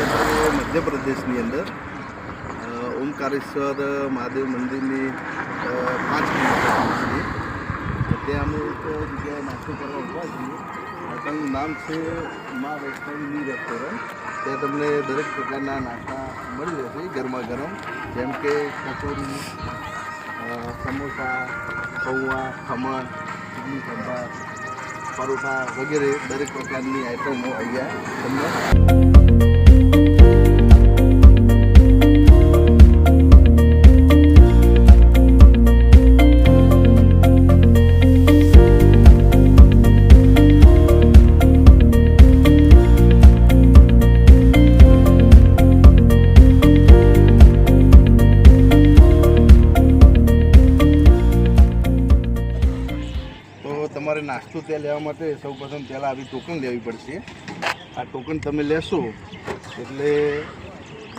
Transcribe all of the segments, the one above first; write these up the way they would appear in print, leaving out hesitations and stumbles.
અત્યારે મધ્યપ્રદેશની અંદર ઓમકારેશ્વર મહાદેવ મંદિરની 5 કિલોમીટર ત્યાં અમે એક જગ્યાએ નાસ્તો કરવા ઊભા છીએ. હોટલનું નામ છે મા વૈષ્ણવી રેસ્ટોરન્ટ. ત્યાં તમને દરેક પ્રકારના નાસ્તા મળી રહેશે ગરમા ગરમ, જેમ કે કચોરી, સમોસા, પૌવા, ખમણ, ઇડલી સંભાર, પરોઠા વગેરે દરેક પ્રકારની આઈટમો અહીંયા તમને તમારે નાસ્તો ત્યાં લેવા માટે સૌપ્રથમ પહેલાં આવી ટોકન લેવી પડશે. આ ટોકન તમે લેશો એટલે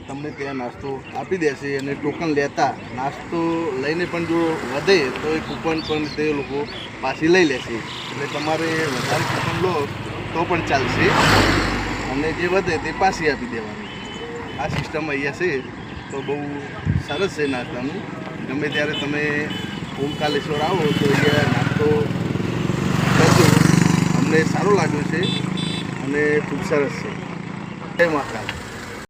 તમને ત્યાં નાસ્તો આપી દેશે, અને ટોકન લેતા નાસ્તો લઈને પણ જો વધે તો એ કૂપન પણ તે લોકો પાછી લઈ લેશે. એટલે તમારે વધારે કૂપન લો તો પણ ચાલશે, અને જે વધે તે પાછી આપી દેવાની. આ સિસ્ટમ અહીંયા છે તો બહુ સરસ છે નાસ્તાનું. ગમે ત્યારે તમે ઓમકારેશ્વર આવો તો અહીંયા નાસ્તો અમને સારું લાગ્યું છે અને ખૂબ સરસ છે. જય માતા.